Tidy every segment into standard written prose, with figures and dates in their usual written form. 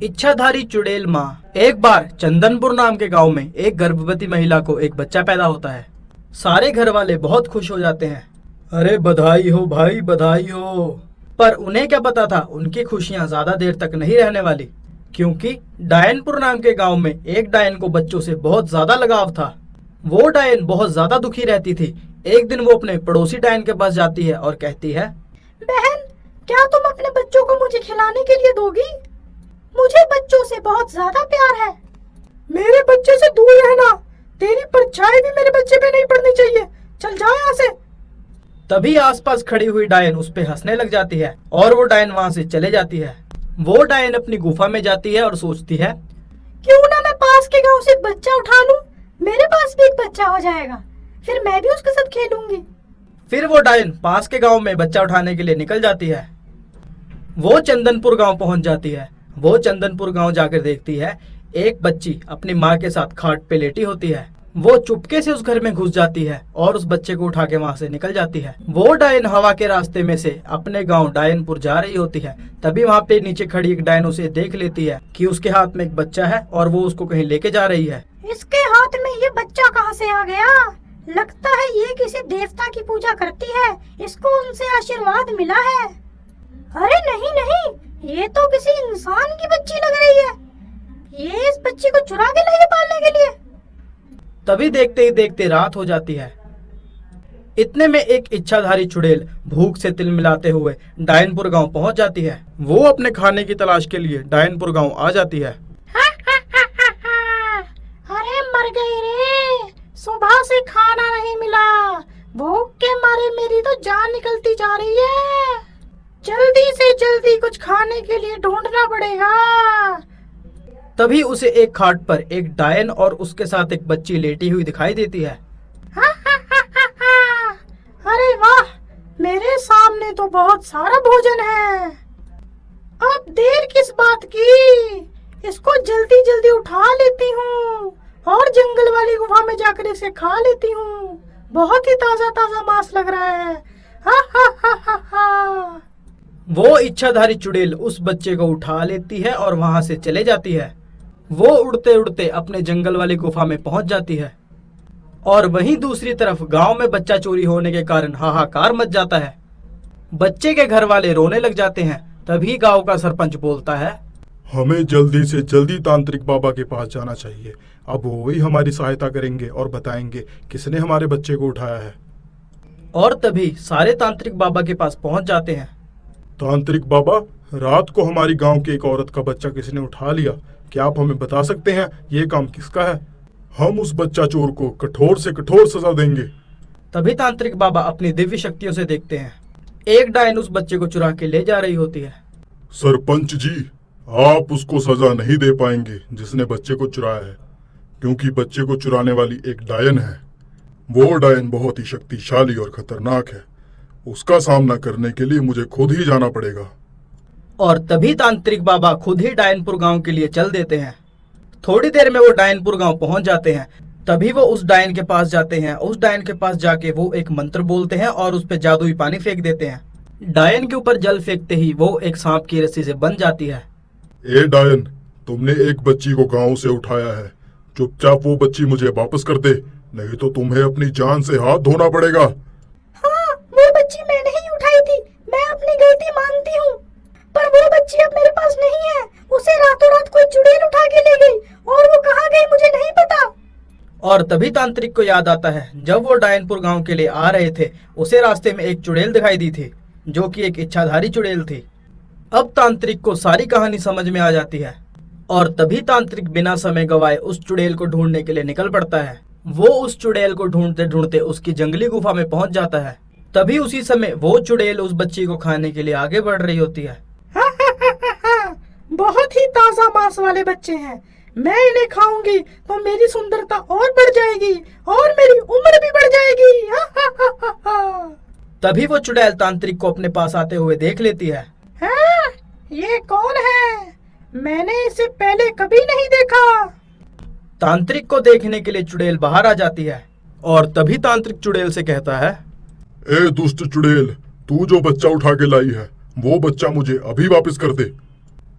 इच्छाधारी चुड़ैल माँ। एक बार चंदनपुर नाम के गांव में एक गर्भवती महिला को एक बच्चा पैदा होता है। सारे घर वाले बहुत खुश हो जाते हैं। अरे बधाई हो भाई, बधाई हो। पर उन्हें क्या पता था उनकी खुशियां ज्यादा देर तक नहीं रहने वाली, क्योंकि डायनपुर नाम के गांव में एक डायन को बच्चों से बहुत ज्यादा लगाव था। वो डायन बहुत ज्यादा दुखी रहती थी। एक दिन वो अपने पड़ोसी डायन के पास जाती है और कहती है, बहन, क्या तुम अपने बच्चों को मुझे खिलाने के लिए दोगी? मुझे बच्चों से बहुत ज्यादा प्यार है। मेरे बच्चे से दूर रहना, तेरी परछाई भी मेरे बच्चे पे नहीं पड़नी चाहिए। चल जा यहाँ से। तभी आसपास खड़ी हुई डायन उस पे हंसने लग जाती है और वो डायन वहाँ से चले जाती है। वो डायन अपनी गुफा में जाती है और सोचती है, क्यों ना मैं पास के गांव से एक बच्चा उठा लूं, मेरे पास भी एक बच्चा हो जाएगा, फिर मैं भी उसके साथ खेलूंगी। फिर वो डायन पास के गांव में बच्चा उठाने के लिए निकल जाती है। वो चंदनपुर गांव पहुंच जाती है। वो चंदनपुर गांव जाकर देखती है एक बच्ची अपनी माँ के साथ खाट पे लेटी होती है। वो चुपके से उस घर में घुस जाती है और उस बच्चे को उठा के वहाँ से निकल जाती है। वो डायन हवा के रास्ते में से अपने गांव डायनपुर जा रही होती है। तभी वहाँ पे नीचे खड़ी एक डायन उसे देख लेती है कि उसके हाथ में एक बच्चा है और वो उसको कहीं लेके जा रही है। इसके हाथ में ये बच्चा कहाँ से आ गया? लगता है ये किसी देवता की पूजा करती है, इसको उनसे आशीर्वाद मिला है। अरे नहीं नहीं, ये तो किसी इंसान की बच्ची लग रही है। ये इस बच्ची को चुरा के लाए पालने के लिए। तभी देखते ही देखते रात हो जाती है। इतने में एक इच्छाधारी चुड़ैल भूख से तिलमिलाते हुए डायनपुर गांव पहुंच जाती है। वो अपने खाने की तलाश के लिए डायनपुर गांव आ जाती है। अरे मर गई रे, सुबह से खाना नहीं मिला, भूख के मारे मेरी तो जान निकलती जा रही है। जल्दी से जल्दी कुछ खाने के लिए ढूंढना पड़ेगा। तभी उसे एक खाट पर एक डायन और उसके साथ एक बच्ची लेटी हुई दिखाई देती है। अरे वाह, मेरे सामने तो बहुत सारा भोजन है। अब देर किस बात की, इसको जल्दी जल्दी उठा लेती हूँ और जंगल वाली गुफा में जाकर इसे खा लेती हूँ। बहुत ही ताजा ताजा मांस लग रहा है। हा हा हा हा हा। वो इच्छाधारी चुड़ैल उस बच्चे को उठा लेती है और वहां से चले जाती है। वो उड़ते उड़ते अपने जंगल वाली गुफा में पहुंच जाती है और वहीं दूसरी तरफ गांव में बच्चा चोरी होने के कारण हाहाकार मच जाता है। बच्चे के घर वाले रोने लग जाते हैं। तभी गांव का सरपंच बोलता है, हमें जल्दी से जल्दी तांत्रिक बाबा के पास जाना चाहिए। अब वो ही हमारी सहायता करेंगे और बताएंगे किसने हमारे बच्चे को उठाया है। और तभी सारे तांत्रिक बाबा के पास पहुंच जाते हैं। तांत्रिक बाबा, रात को हमारी गांव की एक औरत का बच्चा किसी ने उठा लिया। क्या आप हमें बता सकते हैं ये काम किसका है? हम उस बच्चा चोर को कठोर से कठोर सजा देंगे। तभी तांत्रिक बाबा अपनी दिव्य शक्तियों से देखते हैं एक डायन उस बच्चे को चुरा के ले जा रही होती है। सरपंच जी, आप उसको सजा नहीं दे पाएंगे जिसने बच्चे को चुराया है, क्योंकि बच्चे को चुराने वाली एक डायन है। वो डायन बहुत ही शक्तिशाली और खतरनाक है। उसका सामना करने के लिए मुझे खुद ही जाना पड़ेगा। और तभी तांत्रिक बाबा खुद ही डायनपुर गांव के लिए चल देते हैं। थोड़ी देर में वो डायनपुर गांव पहुंच जाते हैं। तभी वो उस डायन के पास जाते हैं। उस डायन के पास जाके वो एक मंत्र बोलते हैं और उस पे जादुई पानी फेंक देते हैं। डायन के ऊपर जल फेंकते ही वो एक सांप की रस्सी से बंध जाती है। ए डायन, तुमने एक बच्ची को गांव से उठाया है, चुपचाप वो बच्ची मुझे वापस कर दे, नहीं तो तुम्हें अपनी जान से हाथ धोना पड़ेगा। हाँ, वो बच्ची मैंने ही उठाई थी, मैं अपनी गलती मानती हूँ, पर वो बच्ची अब मेरे पास नहीं है। उसे रातों रात कोई चुड़ैल उठा के ले गई और वो कहाँ गई मुझे नहीं पता। और तभी तांत्रिक को याद आता है जब वो डायनपुर गांव के लिए आ रहे थे उसे रास्ते में एक चुड़ैल दिखाई दी थी, जो कि एक इच्छाधारी चुड़ैल थी। अब तांत्रिक को सारी कहानी समझ में आ जाती है और तभी तांत्रिक बिना समय गवाए उस चुड़ैल को ढूंढने के लिए निकल पड़ता है। वो उस चुड़ैल को ढूंढते ढूंढते उसकी जंगली गुफा में पहुंच जाता है। तभी उसी समय वो चुड़ैल उस बच्ची को खाने के लिए आगे बढ़ रही होती है। बहुत ही ताजा मांस वाले बच्चे हैं, मैं इन्हें खाऊंगी तो मेरी सुंदरता और बढ़ जाएगी और मेरी उम्र भी बढ़ जाएगी। तभी वो चुड़ैल तांत्रिक को अपने पास आते हुए देख लेती है। ये कौन है? मैंने इसे पहले कभी नहीं देखा। तांत्रिक को देखने के लिए चुड़ैल बाहर आ जाती है और तभी तांत्रिक चुड़ैल से कहता है, ए दुष्ट चुड़ैल, तू जो बच्चा उठा के लाई है वो बच्चा मुझे अभी वापस कर दे।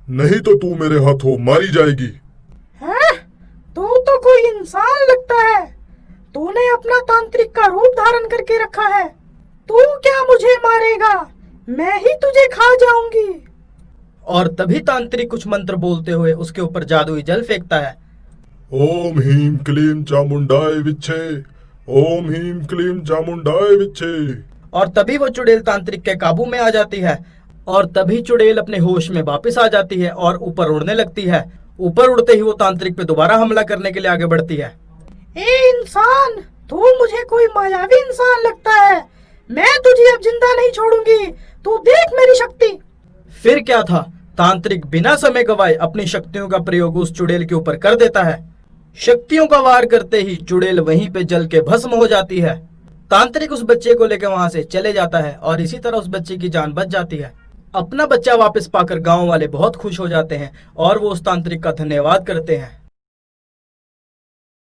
नहीं तो तू मेरे हाथों मारी जाएगी। हैं? तू तो कोई इंसान लगता है। तूने अपना तांत्रिक का रूप धारण करके रखा है। तू क्या मुझे मारेगा? मैं ही तुझे खा जाऊंगी। और तभी तांत्रिक कुछ मंत्र बोलते हुए उसके ऊपर जादुई जल फेंकता है। ओम ह्रीं क्लीं चामुंडाय विच्छे, ओम ह्रीं क्लीं चामुंडाय विच्छे। और तभी वो चुड़ैल तांत्रिक के काबू में आ जाती है और तभी चुड़ैल अपने होश में वापस आ जाती है और ऊपर उड़ने लगती है। ऊपर उड़ते ही वो तांत्रिक पे दोबारा हमला करने के लिए आगे बढ़ती है। ए इंसान, तू मुझे कोई मायावी इंसान लगता है। मैं तुझे अब जिंदा नहीं छोड़ूंगी। तू देख मेरी शक्ति। फिर क्या था, तांत्रिक बिना समय गवाए अपनी शक्तियों का प्रयोग उस चुड़ैल के ऊपर कर देता है। शक्तियों का वार करते ही चुड़ैल वहीं पे जल के भस्म हो जाती है। तांत्रिक उस बच्चे को लेकर वहां से चले जाता है और इसी तरह उस बच्चे की जान बच जाती है। अपना बच्चा वापस पाकर गांव वाले बहुत खुश हो जाते हैं और वो उस तांत्रिक का धन्यवाद करते हैं।